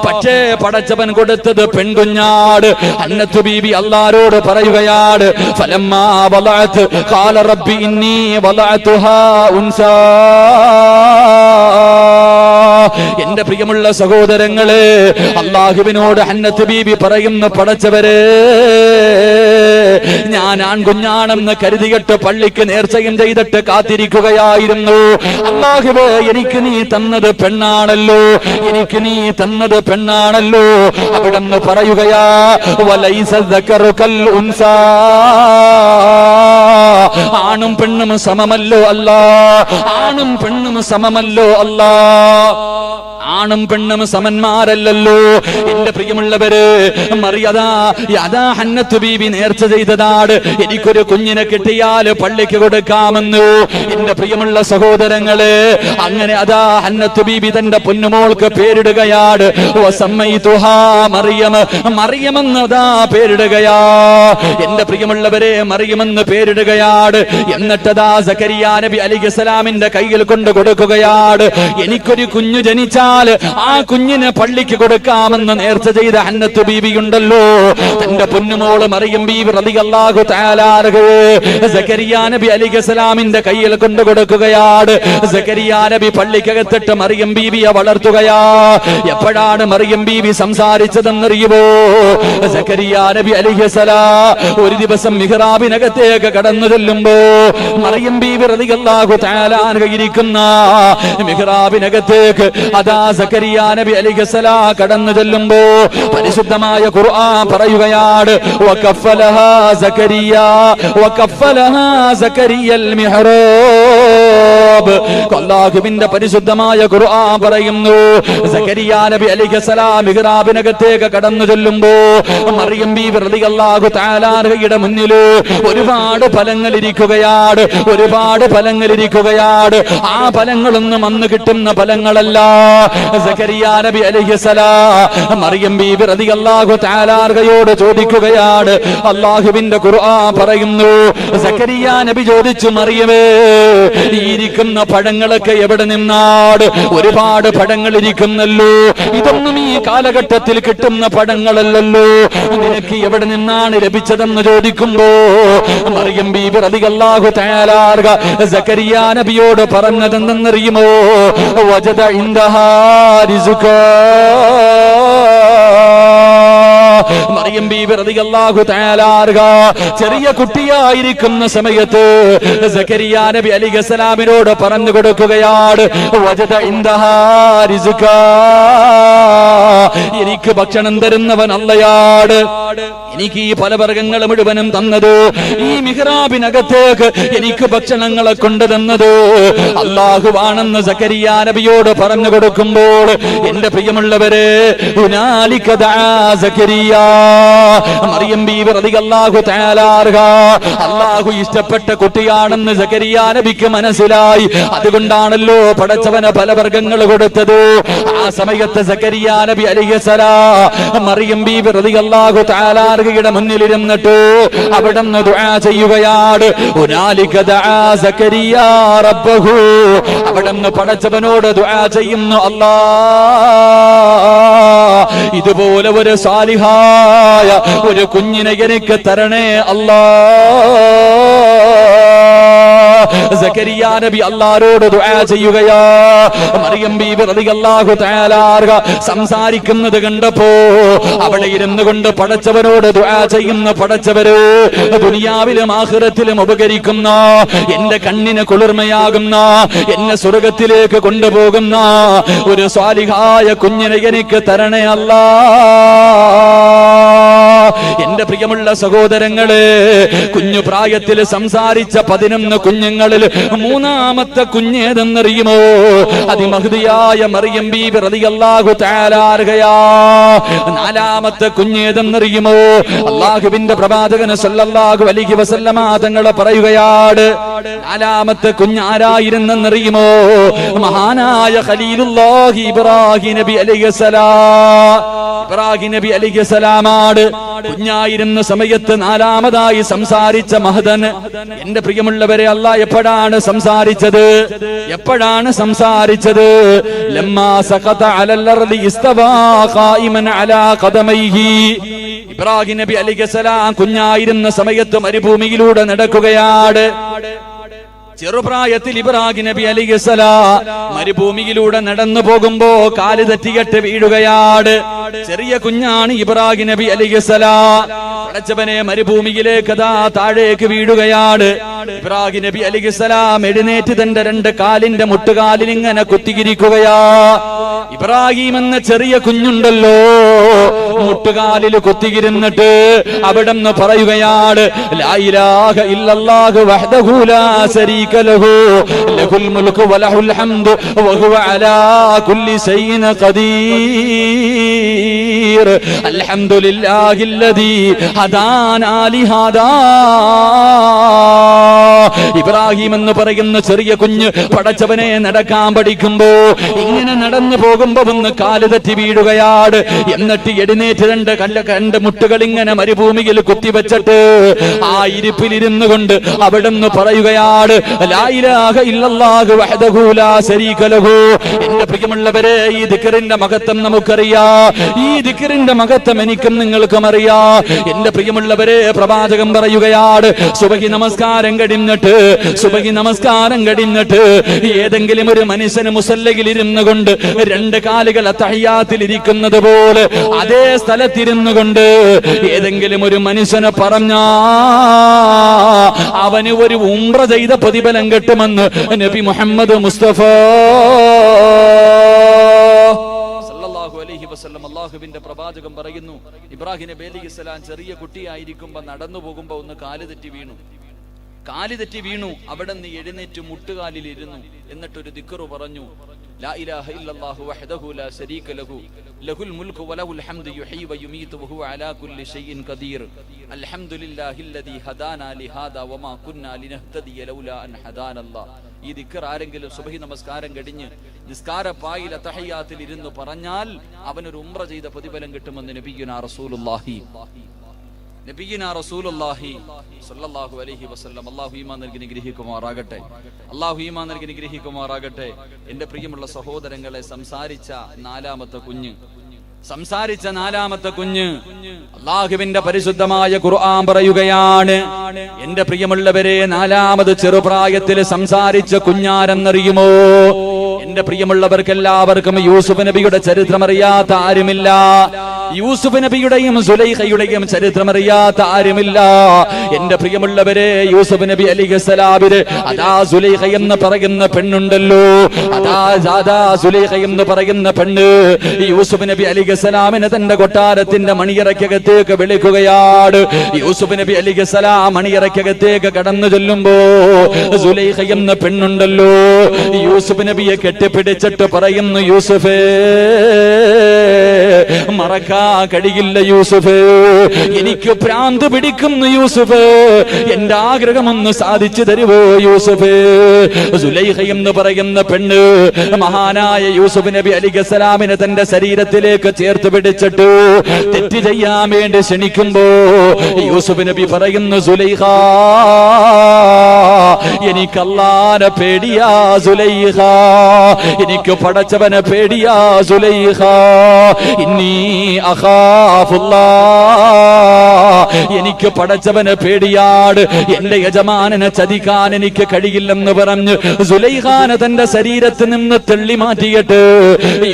പക്ഷേ പടച്ചവൻ കൊടുത്തത് പെൺകുഞ്ഞാട്. ഹന്നത്ത് ബീബി അല്ലാഹുവോട് പറയുകയാണ്, ഫലമ്മാ വലഅത് ഖാല റബ്ബി ഇന്നി വലഅതുഹാ ഉൻസാ. എന്റെ പ്രിയമുള്ള സഹോദരങ്ങളെ, അല്ലാഹുവിനോട് ഹന്നത്ത് ബീബി പറയുന്നു, പടച്ചവരെ, ഞാൻ ആൺകുഞ്ഞാണെന്ന് കരുതിയിട്ട് പള്ളിക്ക് നേർച്ചയും ചെയ്തിട്ട് കാത്തിരിക്കുകയായിരുന്നു. അല്ലാഹുവേ, എനിക്ക് നീ തന്നത് പെണ്ണാണല്ലോ, എനിക്ക് നീ തന്നത് പെണ്ണാണല്ലോ. അവിടുന്ന് പറയുകയാ, വലൈസ ദക്കറു കൽ ഉൻസാ. ആണും പെണ്ണും സമമല്ലോ അല്ലാ, ആണും പെണ്ണും സമമല്ലോ അല്ലാ. ആണും പെണ്ണും സമന്മാരല്ലല്ലോ. എന്റെ പ്രിയമുള്ളവര്, മറിയതാ ഹന്നത്ത് ബീബി നേർച്ച ചെയ്തതാണ്, എനിക്കൊരു കുഞ്ഞിനെ കിട്ടിയാൽ പള്ളിക്ക് കൊടുക്കാമെന്നു. എന്റെ പ്രിയമുള്ള സഹോദരങ്ങളെ, അങ്ങനെ അതാ ഹന്നത്ത് ബീബി തന്റെ പൊന്നുമോൾക്ക് പേരിടുകയാണ്. വസമ്മൈതുഹാ മറിയം. മറിയമെന്ന് അതാ പേരിടുകയാ. എന്റെ പ്രിയമുള്ളവരെ, മറിയമെന്ന് പേരിടുകയാണ്. എന്നിട്ടതാ സക്കരിയ നബി അലൈഹിസ്സലാമിന്റെ കയ്യിൽ കൊണ്ട് കൊടുക്കുകയാണ്. എനിക്കൊരു കുഞ്ഞു ജനിച്ചാൽ ആ കുഞ്ഞിനെ പള്ളിക്ക് കൊടുക്കാമെന്ന് നേർച്ച ചെയ്ത ഹന്നത്ത് ബീബി ഉണ്ടല്ലോ, തന്റെ പൊന്നുമോള് മറിയം ബീബി റളിയല്ലാഹു തആല സക്കരിയ നബി അലൈഹിസ്സലാമിന്റെ കയ്യിൽ കൊണ്ട് കൊടുക്കുകയാണ്. സക്കരിയ നബി പള്ളിക്കകത്തിട്ട് മറിയം ബീബിയെ വളർത്തുകയാ. എപ്പോഴാണ് മറിയം ബീബി സംസാരിച്ചതെന്നറിയുമോ? സക്കരിയ നബി അലൈഹിസ്സലാം ഒരു ദിവസം മിഹ്റാബിനകത്തേക്ക് കടന്നു ചെല്ലുമ്പോ മറിയം ബീബി റളിയല്ലാഹു തആല ഇരിക്കുന്ന മിഹ്റാബിനകത്തേക്ക് അതാ സക്കരിയ നബി അലൈഹിസ്സലാം കടന്നു ചെല്ലുമ്പോ പരിശുദ്ധമായ ഖുർആൻ പറയുകയാണ്, വകഫലഹാ സക്കരിയ വകഫലഹാ സക്കരിയൽ മിഹ്റാബ്. അല്ലാഹുവിന്റെ പരിശുദ്ധമായ ഖുർആൻ പറയുന്നു, സക്കരിയ നബി അലൈഹിസ്സലാം മിഹ്റാബിനകത്തേക്ക് കടന്നു ചെല്ലുമ്പോ മറിയം ബീബി റളിയല്ലാഹു തആലയുടെ മുന്നിൽ ഒരുപാട് ഫലങ്ങൾ ഇരിക്കുകയാണ്, ഒരുപാട് ഫലങ്ങൾ ഇരിക്കുകയാണ്. ആ ഫലങ്ങളൊന്നും അന്ന് കിട്ടുന്ന ഫലങ്ങളല്ല. സക്കരിയ നബി അലൈഹിസ്സലാം മറിയം ബീബി റളിയല്ലാഹു തആലയോട് ചോദിക്കുകയാണ്. അല്ലാഹുവിന്റെ ഖുർആൻ പറയുന്നു, സക്കരിയ നബി ചോദിച്ചു, മറിയമേ, ഈ ഇരിക്കുന്ന പഴങ്ങളൊക്കെ എവിടെ നിന്നാണ്? ഒരുപാട് പഴങ്ങൾ ഇരിക്കുന്നല്ലോ, ഇതൊന്നും ഈ കാലഘട്ടത്തിൽ കിട്ടുന്ന പഴങ്ങളല്ലല്ലോ, നിനക്ക് എവിടെ നിന്നാണ് ലഭിച്ചതെന്ന് ചോദിക്കുമ്പോ മറിയം ബീബി റളിയല്ലാഹു തആല സക്കരിയ നബിയോട് പറഞ്ഞതെന്തെന്നറിയുമോ? വജദ ഇൻദഹാ റിസ്ഖാ. മറിയം ബീബി റളിയല്ലാഹു തആല ചെറിയ കുട്ടിയായിരിക്കുന്ന സമയത്ത് സക്കരിയ നബി അലൈഹിസ്സലാമിനോട് പറഞ്ഞു കൊടുക്കുകയാണ്, വജദ ഇൻദഹാ റിസ്ഖാ. എനിക്ക് ഭക്ഷണം തരുന്നവൻ അല്ലയാണ്, എനിക്ക് ഈ ഫലവർഗ്ഗങ്ങൾ മുഴുവനും തന്നത്, ഈ മിഹ്റാബിനകത്തേക്ക് എനിക്ക് ഭക്ഷണങ്ങളെ കൊണ്ടുതന്നത് അല്ലാഹുവാണെന്ന് സക്കരിയ നബിയോട് പറഞ്ഞു കൊടുക്കുമ്പോൾ എന്റെ പ്രിയമുള്ളവരെ, ഹുനാലിക ദഅ സക്കരിയ. മറിയം ബീബി റളിയല്ലാഹു തആല അല്ലാഹു ഇഷ്ടപ്പെട്ട കുട്ടിയാണെന്ന് സക്കരിയ നബിക്ക് മനസ്സിലായി. അതുകൊണ്ടാണല്ലോ പടച്ചവന് ഫലവർഗ്ഗങ്ങൾ കൊടുത്തത്. ആ സമയത്ത് സക്കരിയ നബി അലൈഹിസ്സലാം മറിയം ബീബി റളിയല്ലാഹു തആലയുടെ മുന്നിൽ ഇരുന്നിട്ട് അവിടുന്ന് ദുആ ചെയ്യുകയാണ്. ഹുനാലിക ദഅ സക്കരിയ റബ്ബഹു. അവിടുന്ന് പടച്ചവനോട് ദുആ ചെയ്യുന്നു, അല്ലാഹ് ഇതുപോലെ ഒരു സാലിഹായ ഒരു കുഞ്ഞിനെ എനിക്ക് തരണേ അല്ലാഹ്. സക്കരിയ നബി അല്ലാഹുവോട് ദുആ ചെയ്യുകയാ. മറിയം ബീബി റളിയല്ലാഹു തആല സംസാരിക്കുന്നത് കണ്ടപ്പോ അവിടെ ഇരുന്നു കൊണ്ട് പടച്ചവനോട് ദുആ ചെയ്യുന്ന പടച്ചവര് ദുനിയാവിലും ആഖിറത്തിലും ഉപകരിക്കുന്ന എന്റെ കണ്ണിന് കുളിർമയാകുന്ന എന്നെ സ്വർഗത്തിലേക്ക് കൊണ്ടുപോകുന്ന ഒരു സ്വാലിഹായ കുഞ്ഞിനെ എനിക്ക് തരണേ അല്ലാ. എന്റെ പ്രിയമുള്ള സഹോദരങ്ങളെ, കുഞ്ഞു പ്രായത്തിൽ സംസാരിച്ച 11 കുഞ്ഞുങ്ങളിൽ മൂന്നാമത്തെ കുഞ്ഞേതെന്നറിയുമോ? അതിമഹ്ദിയായ മറിയം ബീബി റളിയല്ലാഹു തആല അൻഹയാ. നാലാമത്തെ കുഞ്ഞേതെന്നറിയുമോ? അല്ലാഹുവിന്റെ പ്രവാചകൻ സല്ലല്ലാഹു അലൈഹി വസല്ലമ തങ്ങൾ പറയുകയാണ്, നാലാമത്തെ കുഞ്ഞ് ആരായിരുന്നെന്നറിയുമോ? മഹാനായ ഖലീലുല്ലാഹി ഇബ്രാഹിം നബി അലൈഹിസ്സലാം. ഇബ്രാഹിം നബി അലൈഹിസ്സലാമാണ് കുഞ്ഞായിരുന്ന സമയത്ത് നാലാമതായി സംസാരിച്ച മഹദൻ. എന്റെ പ്രിയമുള്ളവരെ, അല്ലാഹ് എപ്പോഴാണ് സംസാരിച്ചത്? എപ്പോഴാണ് സംസാരിച്ചത്? ലമ്മാ സഖത അലൽ അർളി ഇസ്തവാ ഖായിമൻ അലാ ഖദമൈഹി. ഇബ്രാഹിം നബി അലൈഹിസ്സലാം കുഞ്ഞായിരുന്ന സമയത്ത് മരുഭൂമിയിലൂടെ നടക്കുകയാണ്. ചെറുപ്രായത്തിൽ ഇബ്രാഹിം നബി അലൈഹിസ്സലാം മരുഭൂമിയിലൂടെ നടന്നു പോകുമ്പോ കാല് തെറ്റിയിട്ട് വീഴുകയാണ്. ചെറിയ കുഞ്ഞാണ് ഇബ്രാഹിം നബി അലൈഹിസ്സലാം. പടച്ചവനെ, മരുഭൂമിയിലേക്ക് താഴേക്ക് വീഴുകയാണ്. ഇബ്രാഹിം നബി അലൈഹിസ്സലാം എഴുന്നേറ്റ് തന്റെ 2 കാലിന്റെ മുട്ടുകാലിൽ ഇങ്ങനെ കുത്തിയിരിക്കുകയാ. ഇബ്രാഹിം എന്ന ചെറിയ കുഞ്ഞുണ്ടല്ലോ, മുട്ടുകാലിൽ കുത്തിയിരുന്നിട്ട് അവിടെന്ന് പറയുകയാണ്, ലാ ഇലാഹ ഇല്ലല്ലാഹു വഹ്ദഹു ലാ ശരീക ലഹു ലഹുൽ മുൽക്കു വലഹുൽ ഹംദു വഹുവ അലാ കുല്ലി ശൈഇൻ ഖദീർ അൽഹംദുലില്ലാഹില്ലദീ ഹദാനാ ലിഹാദാ. ഇബ്രാഹിം എന്ന് പറയുന്ന ചെറിയ കുഞ്ഞ് പടച്ചവനെ നടക്കാൻ പഠിക്കുമ്പോ ഇങ്ങനെ നടന്നു പോകുമ്പോ ഒന്ന് കാല് തെറ്റി വീഴുകയാണ്. എന്നിട്ട് എഴുന്നേറ്റ് 2 മുട്ടുകൾ ഇങ്ങനെ മരുഭൂമിയിൽ കുത്തിവെച്ചിട്ട് ആ ഇരിപ്പിലിരുന്നു കൊണ്ട് അവിടെന്ന് പറയുകയാണ്, ലാ ഇലാഹ ഇല്ലല്ലാഹു വഹ്ദഹു ലാ ശരീക ലഹു. എന്റെ പ്രിയമുള്ളവരെ, ഈ ദിക്റിന്റെ മഹത്വം നമുക്കറിയാം. ഈ ദിക്റിന്റെ മഹത്വം എനിക്കും നിങ്ങൾക്കും അറിയാം. എന്റെ പ്രിയമുള്ളവരെ, പ്രവാചകൻ പറയുകയാണ്, സുബഹി നമസ്കാരം കഴിഞ്ഞിട്ട് ഏതെങ്കിലും ഒരു മനുഷ്യന് മുസല്ലയിൽ ഇരുന്നു കൊണ്ട് 2 കാലുകൾ തഹയ്യാത്തിൽ ഇരിക്കുന്നത് പോലെ അതേ സ്ഥലത്തിരുന്നു കൊണ്ട് ഏതെങ്കിലും ഒരു മനുഷ്യനെ പറഞ്ഞാ അവന് ഒരു ഉംറ ചെയ്ത പ്രതിഫലം കിട്ടുമെന്ന് നബി മുഹമ്മദ് മുസ്തഫ സല്ലല്ലാഹു അലൈഹി വസല്ലം. അല്ലാഹുവിന്റെ പ്രവാചകൻ പറയുന്നു, ഇബ്രാഹിം നബി അലൈഹിസ്സലാം ചെറിയ കുട്ടിയായിരിക്കുമ്പോ നടന്നു പോകുമ്പോ ഒന്ന് കാല് തെറ്റി വീണു. അവിടെ നിന്ന് എഴുന്നേറ്റ് മുട്ടുകാലിൽ ഇരുന്നു. എന്നിട്ടൊരു ദിക്റ് പറഞ്ഞു, ലാ ഇലാഹ ഇല്ലല്ലാഹു വഹ്ദഹു ലാ ശരീക ലഹു ലഹുൽ മുൽക്കു വലഹുൽ ഹംദു യുഹ്യി വയുമീതു വഹുവ അലാ കുല്ലി ശൈഇൻ ഖദീർ അൽഹംദുലില്ലാഹില്ലദീ ഹദാനാ ലിഹാദാ വമാ കുന്നാ ലിനഹ്തദിയ ലൗലാ അൻ ഹദാനല്ലാഹ്. ഈ ദിക്ർ ആരെങ്കിലും സുബ്ഹി നമസ്കാരം കഴിഞ്ഞ് നിസ്കാരപ്പായിൽ തഹയ്യാത്തിൽ ഇരുന്ന് പറഞ്ഞാൽ അവനൊരു ഉംറ ചെയ്ത പ്രതിഫലം കിട്ടുമെന്ന് നബിയുനാ റസൂലുള്ളാഹി സ്വല്ലല്ലാഹു അലൈഹി വസല്ലം. അല്ലാഹു ഈമാൻ നൽകി അനുഗ്രഹിക്കുമാറാകട്ടെ. എന്റെ പ്രിയമുള്ള സഹോദരങ്ങളെ, സംസാരിച്ച നാലാമത്തെ കുഞ്ഞ് അല്ലാഹുവിന്റെ പരിശുദ്ധമായ ഖുർആൻ പറയുകയാണ്. എന്റെ പ്രിയമുള്ളവരെ, നാലാമത് ചെറുപ്രായത്തിൽ സംസാരിച്ച കുഞ്ഞാരെന്നറിയുമോ? എന്റെ പ്രിയമുള്ളവർക്ക് എല്ലാവർക്കും യൂസുഫ് നബിയുടെ ചരിത്രം അറിയാത്ത ആരുമില്ല. യൂസുഫ് നബിയുടെയും സുലൈഖയുടെയും ചരിത്രം അറിയാത്ത ആരുമില്ല. എന്റെ പ്രിയമുള്ളവരെ, യൂസുഫ് നബി അലൈഹിസ്സലാമിന് അതാ സുലൈഖ എന്ന് പറയുന്ന പെണ്ണുണ്ടല്ലോ, അതാ സുലൈഖ എന്ന് പറയുന്ന പെണ്ണ് യൂസുഫ് നബി അലൈഹിസ്സലാമിനെ തന്റെ കൊട്ടാരത്തിന്റെ മണിയറയ്ക്കകത്തേക്ക് വിളിക്കുകയാണ്. യൂസുഫ് നബി അലൈഹിസ്സലാം മണിയറയ്ക്കകത്തേക്ക് കടന്നു ചെല്ലുമ്പോ സുലൈഖ എന്ന പെണ്ണുണ്ടല്ലോ യൂസുഫ് നബിയെ കെട്ടിപ്പിടിച്ചിട്ട് പറയുന്നു, യൂസുഫേ, മറക്കാ കഴിയില്ല യൂസുഫ്, എനിക്ക് ഭ്രാന്ത് പിടിക്കുന്നു യൂസുഫ്, എന്റെ ആഗ്രഹമൊന്ന് സാധിച്ചു തരുവോ യൂസുഫ്. സുലൈഖ എന്ന് പറയുന്ന പെണ്ണ് മഹാനായ യൂസുഫ് നബി അലൈഹിസ്സലാമിനെ തന്റെ ശരീരത്തിലേക്ക് ചേർത്ത് പിടിച്ചിട്ട് തെറ്റ് ചെയ്യാൻ വേണ്ടി ക്ഷണിക്കുമ്പോ യൂസുഫ് നബി പറയുന്നു, സുലൈഖ, എനിക്ക് അല്ലാഹുവിനെ പേടിയാ സുലൈഖ, എനിക്ക് പടച്ചവനെ പേടിയാ സുലൈഖ, ഇന്നി അഖാഫുല്ലാഹ്, എനിക്ക് പടച്ചവനെ പേടിയാട്, എന്റെ യജമാനനെ ചതിക്കാൻ എനിക്ക് കഴിയില്ലെന്ന് പറഞ്ഞ് സുലൈഖാനെ തന്റെ ശരീരത്തിൽ നിന്ന് തള്ളി മാറ്റിയിട്ട്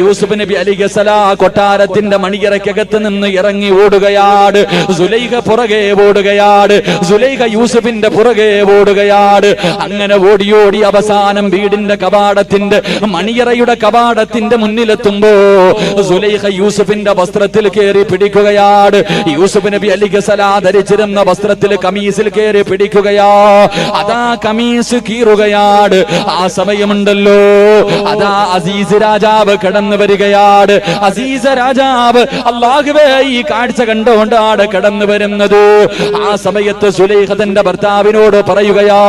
യൂസുഫ് നബി അലൈഹിസ്സലാം കൊട്ടാരത്തിന്റെ മണിയറയ്ക്കകത്ത് നിന്ന് ഇറങ്ങി ഓടുകയാണ്. സുലൈഖ പുറകെ ഓടുകയാണ്, സുലൈഖ യൂസുഫിന്റെ പുറകെ ഓടുകയാണ്. അങ്ങനെ ഓടിയോടി അവസാനം വീടിന്റെ കവാടത്തിന്റെ മണിയറയുടെ കവാടത്തിന്റെ മുന്നിലെത്തുമ്പോ സുലൈഖ യൂസുഫിന്റെ വസ്ത്രത്തിൽ കയറി പിടിക്കുകയാണ്. യൂസുഫ് നബി അലൈഹിസ്സലാം ധരിച്ചിരുന്ന വസ്ത്രത്തിൽ കമീസിൽ കയറി പിടിക്കുകയാ. അതാ കമീസ് കീറുകയാണ്. ആ സമയമുണ്ടല്ലോ, അതാ അസീസ് രാജാവ് കടന്നു വരികയാണ്. അസീസ് രാജാവ് അല്ലാഹുവേ ഈ കാഴ്ച കണ്ടുകൊണ്ടാണ് കടന്നു വരുന്നത്. ആ സമയത്ത് സുലൈഖ തന്റെ ഭർത്താവിനോട് പറയുകയാ,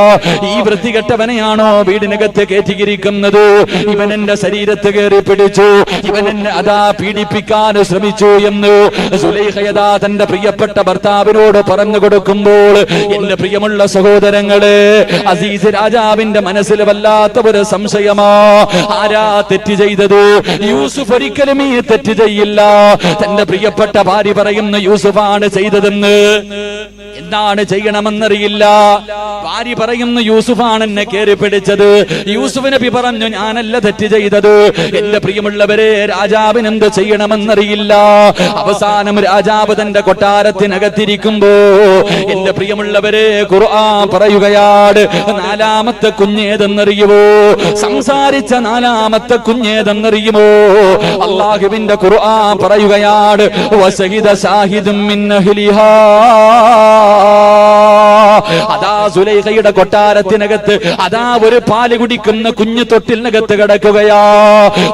ഈ വൃത്തികെട്ടവനെയാണോ വീടിനകത്ത് കയറ്റിയിരിക്കുന്നത്? ഇവൻ എന്റെ ശരീരത്ത് കയറി പിടിച്ചു, ഇവൻ എന്നെ അതാ പീഡിപ്പിക്കാൻ ശ്രമിച്ചു എന്ന് സുലൈഖ യഥാ തന്റെ പ്രിയപ്പെട്ട ഭർത്താവിനോട് പറഞ്ഞു കൊടുക്കുമ്പോൾ, എന്റെ പ്രിയമുള്ള സഹോദരങ്ങളെ, അസീസ് രാജാവിന്റെ മനസ്സിൽ വല്ലാത്ത ഒരു സംശയമാ. ആരാ തെറ്റ് ചെയ്തത്? യൂസുഫ് ഒരിക്കലും ഈ തെറ്റ് ചെയ്യില്ല. തന്റെ പ്രിയപ്പെട്ട ഭാര്യ പറയുന്ന യൂസുഫാണ് ചെയ്തതെന്ന്. എന്താണ് ചെയ്യണമെന്നറിയില്ല. ഭാര്യ പറയുന്നു, യൂസുഫാണ് എന്നെ കയറി പിടിച്ചത്. യൂസുഫ് നബി പറഞ്ഞു, ഞാനല്ല തെറ്റ് ചെയ്തത്. എന്റെ പ്രിയമുള്ളവരെ, രാജാവിന് എന്ത് ചെയ്യണമെന്നറിയില്ല. അവസാനം രാജാവ് തന്റെ കൊട്ടാരത്തിനകത്തിരിക്കുമ്പോ എന്റെ പ്രിയമുള്ളവരെ, ഖുർആൻ പറയുകയാണ്, നാലാമത്തെ കുഞ്ഞേതെന്നറിയുമോ? സംസാരിച്ച നാലാമത്തെ കുഞ്ഞേതെന്നറിയുമോ? അല്ലാഹുവിന്റെ ഖുർആൻ പറയുകയാണ്, വശഹിദ ശാഹിദും മിൻ അഹ്ലിഹാ. അതാ സുലൈഖയുടെ കൊട്ടാരത്തിനകത്ത് അതാ ഒരു പാല് കുടിക്കുന്ന കുഞ്ഞു തൊട്ടിലിനകത്ത് കിടക്കുകയാ.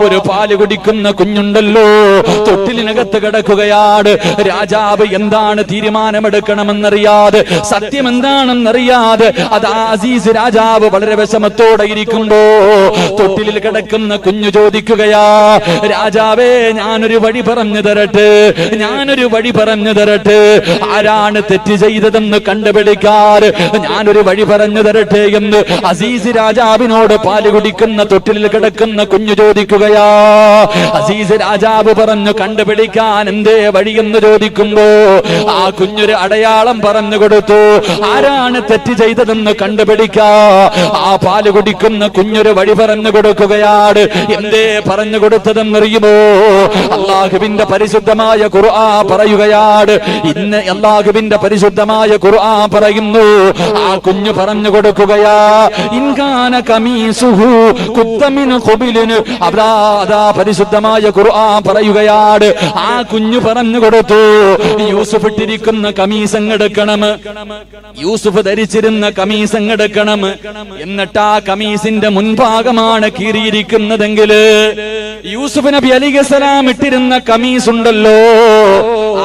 ഒരു പാല് കുടിക്കുന്ന കുഞ്ഞുണ്ടല്ലോ, തൊട്ടിലിനകത്ത് കിടക്കുകയാണ്. രാജാവ് എന്താണ് തീരുമാനമെടുക്കണമെന്നറിയാതെ, സത്യം എന്താണെന്നറിയാതെ അതാ അസീസ് രാജാവ് വളരെ വിഷമത്തോടെ ഇരിക്കുമ്പോ തൊട്ടിലിൽ കിടക്കുന്ന കുഞ്ഞു ചോദിക്കുകയാ, രാജാവേ, ഞാനൊരു വഴി പറഞ്ഞു തരട്ടെ, ഞാനൊരു വഴി പറഞ്ഞു തരട്ടെ. ആരാണ് തെറ്റ് ചെയ്തതെന്ന് കണ്ടുപിടിക്കാൻ ഞാനൊരു വഴി പറഞ്ഞു തരട്ടെ എന്ന് അസീസ് രാജാവിനോട് പാല് കുടിക്കുന്ന തൊട്ടിലിൽ കിടക്കുന്ന കുഞ്ഞു ചോദിക്കുകയാ. അസീസ് രാജാവ് പറഞ്ഞു, കണ്ടുപിടിക്കാൻ എന്തേ വഴിയെന്ന് ചോദിക്കുമ്പോ ആ കുഞ്ഞൊരു അടയാളം പറഞ്ഞു കൊടുത്തു. ആരാണ് തെറ്റ് ചെയ്തതെന്ന് കണ്ടുപിടിക്കാ ആ പാല് കുടിക്കുന്ന കുഞ്ഞൊരു വഴി പറഞ്ഞു കൊടുക്കുകയാണ്. എന്തേ പറഞ്ഞു കൊടുത്തതെന്നറിയുമോ? അല്ലാഹുവിന്റെ പരിശുദ്ധമായ ഖുർആൻ പറയുകയാണ്. ഇന്ന് അല്ലാഹുവിന്റെ പരിശുദ്ധമായ ഖുർആൻ പറയുന്നു, ആ കുഞ്ഞു പറഞ്ഞു കൊടുക്കുകയാ, ഇൻകാന കമീസുഹു ഖുദ്ദമിൻ ഖുബിലിന്. അതാ പരിശുദ്ധമായ ഖുർആൻ പറയുകയാണ്, ആ കുഞ്ഞു പറഞ്ഞു കൊടുത്തു, യൂസുഫ് ഇട്ടിരിക്കുന്ന കമീസങ്ങെടുക്കണം, യൂസുഫ് ധരിച്ചിരുന്ന കമീസങ്ങെടുക്കണം. എന്നിട്ട് ആ കമീസിന്റെ മുൻഭാഗമാണ് കീറിയിരിക്കുന്നതെങ്കിൽ, യൂസുഫ് നബി അലൈഹിസ്സലാം ഇട്ടിരുന്ന കമീസ് ഉണ്ടല്ലോ,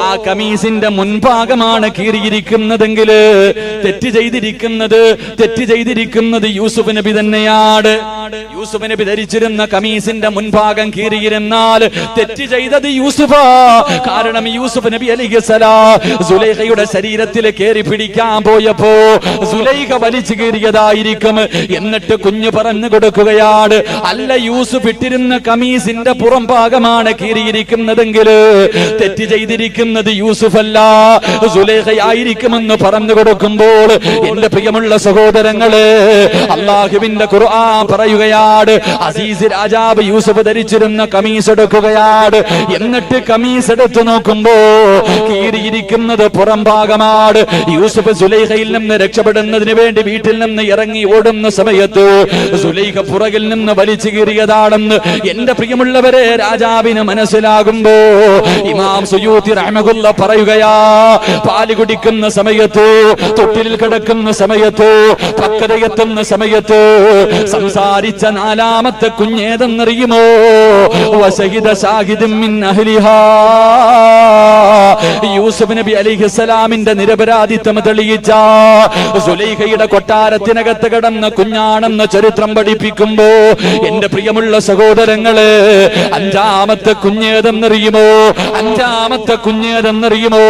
ആ കമീസിന്റെ മുൻഭാഗമാണ് കീറിയിരിക്കുന്നതെങ്കിൽ തെറ്റ് ചെയ്തിരിക്കുന്നത് യൂസുഫ് നബി തന്നെയാണ്. യൂസുഫ് നബി ധരിച്ചിരുന്ന കമീസിന്റെ മുൻഭാഗം കീറിയിരുന്നാൽ തെറ്റ് ചെയ്തത് യൂസുഫാ. കാരണം യൂസുഫ് നബി അലൈഹിസ്സലാം സുലൈഖയുടെ ശരീരത്തിൽ കയറി പിടിക്കാൻ പോയപ്പോ സുലൈഖ വലിച്ചു കീറിയതായിരിക്കും. എന്നിട്ട് കുഞ്ഞു പറഞ്ഞു കൊടുക്കുകയാണ്, അല്ല, യൂസുഫ് ഇട്ടിരുന്ന കമീസിന്റെ പുറം ഭാഗമാണ് കീറിയിരിക്കുന്നതെങ്കിൽ തെറ്റ് ചെയ്തിരിക്കുന്നത് യൂസുഫല്ല, സുലൈഖയായിരിക്കുമെന്ന് പറഞ്ഞു കൊടുക്കുമ്പോൾ എന്റെ പ്രിയമുള്ള സഹോദരങ്ങളെ, അല്ലാഹുവിന്റെ ഖുർആൻ പറയുകയാണ്, അസീസ് രാജാവ് യൂസുഫ് ധരിച്ചിരുന്ന കമീസ് എടുക്കുകയാണ്. എന്നിട്ട് കമീസ് എടുത്തു നോക്കുമ്പോ കീറിയിരിക്കുന്നത് പുറം ഭാഗമാണ്. യൂസുഫ് സുലൈഖയിൽ നിന്ന് രക്ഷപ്പെടുന്നതിന് വേണ്ടി വീട്ടിൽ നിന്ന് ഇറങ്ങി ഓടുന്ന സമയത്ത് സുലൈഖ പുറകിൽ നിന്ന് വലിച്ചു കീറിയതാണെന്ന് എന്റെ പ്രിയമുള്ളവരെ രാജാവിന് മനസ്സിലാകുമ്പോ ഇമാം സുയൂത്തി റഹ്മഹുല്ല പറയുകയാ, പാല് കുടിക്കുന്ന സമയത്ത്, തൊട്ടിലിൽ കിടക്കുന്ന സമയത്ത്, പക്വതയെത്തുന്ന സമയത്ത് സംസാരിച്ച നാലാമത്തെ കുഞ്ഞേതെന്നറിയുമോ? വശഹിദ ശാഹിദും മിൻ അഹ്ലിഹാ. യൂസുഫ് നബി അലൈഹിസ്സലാമിന്റെ നിരപരാധിത്വം തെളിയിച്ച സുലൈഖയുടെ കൊട്ടാരത്തിനകത്ത് കിടന്ന കുഞ്ഞാണെന്ന് ചരിത്രം പഠിപ്പിക്കുമ്പോ എന്റെ പ്രിയമുള്ള സഹോദരങ്ങളെ, അഞ്ചാമത്തെ കുഞ്ഞേതെന്നറിയുമോ? അഞ്ചാമത്തെ കുഞ്ഞേതെന്നറിയുമോ?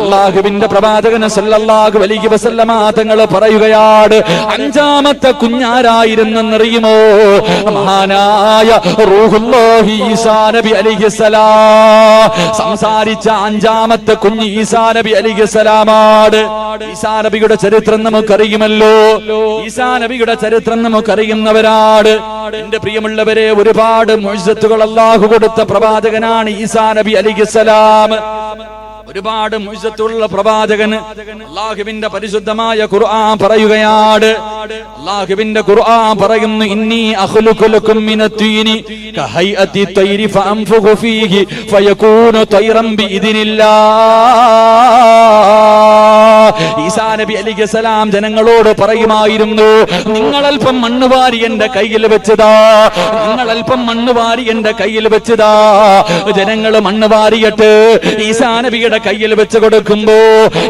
അള്ളാഹുവിന്റെ പ്രവാചകൻ സല്ലല്ലാഹു അലൈഹി വസല്ലമ തങ്ങൾ പറയുകയാണ്, അഞ്ചാമത്തെ കുഞ്ഞാരായിരുന്നെന്നറിയുമോ? മഹാനായ റൂഹുല്ലാഹി ഈസാ നബി അലൈഹിസ്സലാം. സംസാരിച്ച അഞ്ചാമത്തെ കുഞ്ഞ് ഈസാ നബി അലൈഹിസ്സലാമാണ്. ഈസാ നബിയുടെ ചരിത്രം നമുക്കറിയുമല്ലോ. ഈസാ നബിയുടെ ചരിത്രം നമുക്കറിയുന്നവരാണ്. എന്റെ പ്രിയമുള്ളവരെ, ഒരുപാട് മുഅ്ജിസത്തുകൾ അല്ലാഹു കൊടുത്ത പ്രവാചകനാണ് ഈസാ നബി അലൈഹിസ്സലാം. ഒരുപാട് മുഅ്ജിസത്തുള്ള പ്രവാചകൻ. അല്ലാഹുവിന്റെ പരിശുദ്ധമായ ഖുർആൻ പറയുകയാണ്. അല്ലാഹുവിന്റെ ഖുർആൻ പറയുന്നു, ഇന്നി അഖ്ലുഖു ലക്കും മിനത്തീനി കഹൈഅതി തൈരി ഫഅൻഫുഖു ഫീഹി ഫയകൂനു തൈറൻ ബിഇദ്നില്ലാഹ്. ഈസാ നബി അലൈഹിസ്സലാം ജനങ്ങളോട് പറയുമായിരുന്നു, നിങ്ങൾ അല്പം മണ്ണ് വാരി എന്റെ കയ്യിൽ വെച്ചതാ, നിങ്ങൾ അല്പം മണ്ണ് വാരി എന്റെ കയ്യിൽ വെച്ചതാ. ജനങ്ങൾ മണ്ണ് വാരിയിട്ട് ഈസാ നബിയുടെ കയ്യിൽ വെച്ച് കൊടുക്കുമ്പോ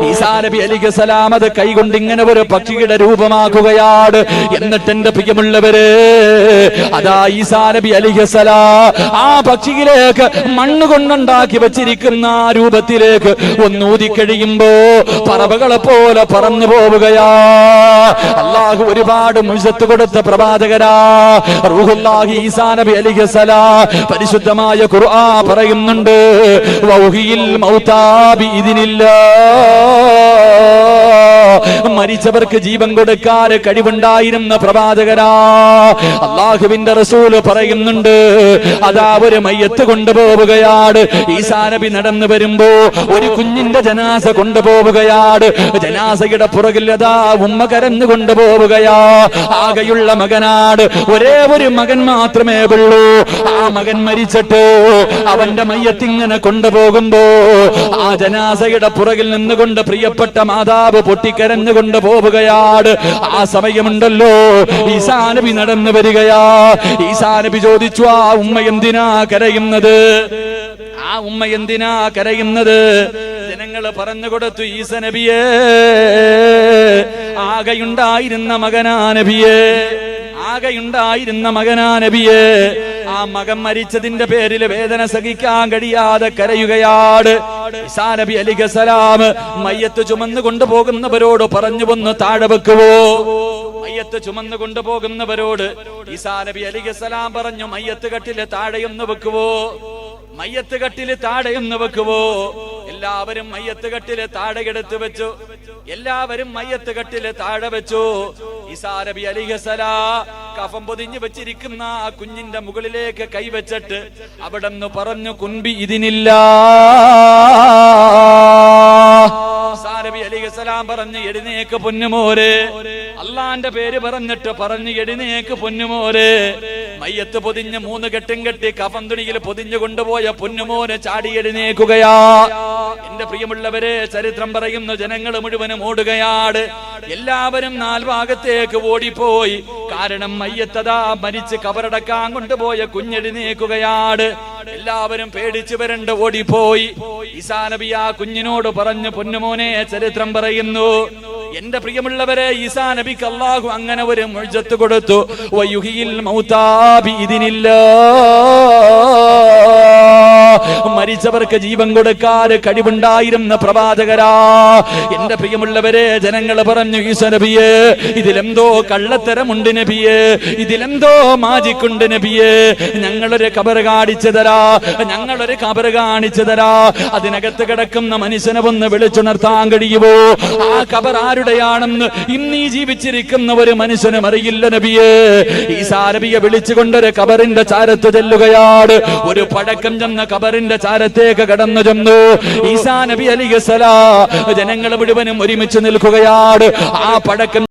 ഈസാ നബി അലൈഹിസ്സലാം അത് കൈകൊണ്ട് ഇങ്ങനെ ഒരു പക്ഷിയുടെ രൂപമാക്കുകയാണ്. എന്നിട്ട് എന്റെ പ്രിയമുള്ളവര്, അതാ ഈസാ നബി അലൈഹിസ്സലാം ആ പക്ഷിയിലേക്ക് മണ്ണ് കൊണ്ടുണ്ടാക്കി വെച്ചിരിക്കുന്ന ആ രൂപത്തിലേക്ക് ഒന്നൂതി കഴിയുമ്പോ പറവകളെ പോലെ പറന്നു പോവുകയാ. അല്ലാഹു ഒരുപാട് മുഅ്ജിസത്ത് കൊടുത്ത പ്രവാചകരാ റൂഹുല്ലാഹി ഈസാ നബി അലൈഹിസ്സലാം. പരിശുദ്ധമായ ഖുർആൻ പറയുന്നുണ്ട്, വൗഹിയിൽ മൗതാ ബിഇദ്നില്ലാഹ്. മരിച്ചവർക്ക് ജീവൻ കൊടുക്കാൻ കഴിവുണ്ടായിരുന്ന പ്രവാചകരാ. അല്ലാഹുവിന്റെ റസൂല് പറയുന്നുണ്ട്, അതാ ഒരു മയ്യത്ത് കൊണ്ടുപോവുകയാണ്. ഈസാ നബി നടന്നു വരുമ്പോ ഒരു കുഞ്ഞിന്റെ ജനാസ കൊണ്ടുപോവുകയാണ്. ജനാസയുടെ പുറകിൽ അതാ ഉമ്മ കരഞ്ഞു കൊണ്ടുപോവുകയാ. ആകെയുള്ള മകനാണ്, ഒരേ ഒരു മകൻ മാത്രമേ ഉള്ളൂ. ആ മകൻ മരിച്ചിട്ട് അവന്റെ മയ്യത്തിങ്ങനെ കൊണ്ടുപോകുമ്പോ ആ ജനാസയുടെ പുറകിൽ നിന്നുകൊണ്ട് പ്രിയപ്പെട്ട മാതാവ് പൊട്ടിക്കരഞ്ഞുകൊണ്ട് പോവുകയാണ്. ആ സമയമുണ്ടല്ലോ ഈസാ നബി നടന്നു വരികയാ. ഈസാ നബി ചോദിച്ചു, ആ ഉമ്മ എന്തിനാ കരയുന്നത്? ആ ഉമ്മ എന്തിനാ കരയുന്നത്? ജനങ്ങൾ പറഞ്ഞു കൊടുത്തു, ഈസാ നബിയേ, ആകെയുണ്ടായിരുന്ന മകനാ നബിയേ, ആകെയുണ്ടായിരുന്ന മകനാ നബിയേ. ആ മകൻ മരിച്ചതിന്റെ പേരിൽ വേദന സഹിക്കാൻ കഴിയാതെ കരയുകയാണ്. ഈസാ നബി അലൈഹിസ്സലാം മയ്യത്ത് ചുമന്നു കൊണ്ടുപോകുന്നവരോട് പറഞ്ഞു, ഒന്ന് താഴെ വെക്കുവോ? മയ്യത്ത് ചുമന്നു കൊണ്ടുപോകുന്നവരോട് ഈസാ നബി അലൈഹിസ്സലാം പറഞ്ഞു, മയ്യത്ത് കട്ടില് താഴെയൊന്ന് വെക്കുവോ? മയ്യത്ത് കട്ടില് താഴെയൊന്ന് വെക്കുവോ? എല്ലാവരും മയ്യത്ത് കട്ടില് താഴെ എടുത്തു വെച്ചു. എല്ലാവരും മയ്യത്ത് കട്ടില് താഴെ വെച്ചു. ഈസാ നബി അലൈഹിസ്സലാം കഫം പൊതിഞ്ഞു വെച്ചിരിക്കുന്ന ആ കുഞ്ഞിന്റെ മുകളിലേക്ക് കൈവച്ചിട്ട് അവിടെ നിന്ന് പറഞ്ഞു, കുൻബി ഇതിനില്ലാഹ്. ഈസാ നബി അലൈഹിസ്സലാം പറഞ്ഞു, എഴുന്നേക്ക് പൊന്നുമോരെ. അള്ളാന്റെ പേര് പറഞ്ഞിട്ട് പറഞ്ഞു, എഴുന്നേക്ക് പൊന്നുമോരെ. മയ്യത്ത് പൊതിഞ്ഞ് 3 കെട്ടും കെട്ടി കഫം തുണിയിൽ പൊതിഞ്ഞു കൊണ്ടുപോയ പൊന്നുമോനെ ചാടി എഴുന്നേക്കുകയാ. എന്റെ പ്രിയമുള്ളവരെ, ചരിത്രം പറയുന്നു, ജനങ്ങൾ മുഴുവനും ഓടുകയാണ്. എല്ലാവരും 4 ഭാഗത്തേക്ക് ഓടിപ്പോയി. കാരണം മയ്യത്തതാ മരിച്ച് കബറടക്കാൻ കൊണ്ടുപോയ കുഞ്ഞെഴുന്നേക്കുകയാണ്. എല്ലാവരും പേടിച്ചു വരണ്ട് ഓടിപ്പോയി. ഈസാ നബി ആ കുഞ്ഞിനോട് പറഞ്ഞു, പൊന്നുമോനെ, ചരിത്രം പറയുന്നു, എന്റെ പ്രിയമുള്ളവരെ, ഈസാ നബിക്ക് അല്ലാഹു അങ്ങനെ ഒരു മുഅ്ജിസത്ത് കൊടുത്തു. വയുഹിയിൽ മൗതാ ബിഇദ്നില്ലാഹ്. മരിച്ചവർക്ക് ജീവൻ കൊടുക്കാൻ കഴിവുണ്ടായിരുന്ന പ്രവാചകരാ. എന്റെ പ്രിയമുള്ളവരെ, ജനങ്ങൾ പറഞ്ഞു, ഈസാ നബിയേ, ഇതിലെന്തോ കള്ളത്തരമുണ്ട് നബിയേ, ഇതിലെന്തോ മാജിക്കുണ്ട് നബിയേ. ഞങ്ങളൊരു ഖബർ കാണിച്ചു തരാ, ഞങ്ങളൊരു ഖബർ കാണിച്ചു തരാ. അതിനകത്ത് കിടക്കുന്ന മനുഷ്യനെ ഒന്ന് വിളിച്ചുണർത്താൻ കഴിയുമോ? ആ ഖബർ ആരുടെയാണെന്ന് ഇന്നീ ജീവിച്ചിരിക്കുന്ന ഒരു മനുഷ്യനും അറിയില്ല നബിയേ. ഈസാ നബിയെ വിളിച്ചുകൊണ്ടൊരു ഖബറിന്റെ ചാരത്ത് ചെല്ലുകയാണ്. ഒരു പഴക്കം ചെന്ന ഖബറിന്റെ ചാരത്തേക്ക് കടന്നു ചെന്നു. ഈസാ നബി അലൈഹിസ്സലാം ജനങ്ങൾ മുഴുവനും ഒരുമിച്ച് നിൽക്കുകയാണ്. ആ പഴക്കം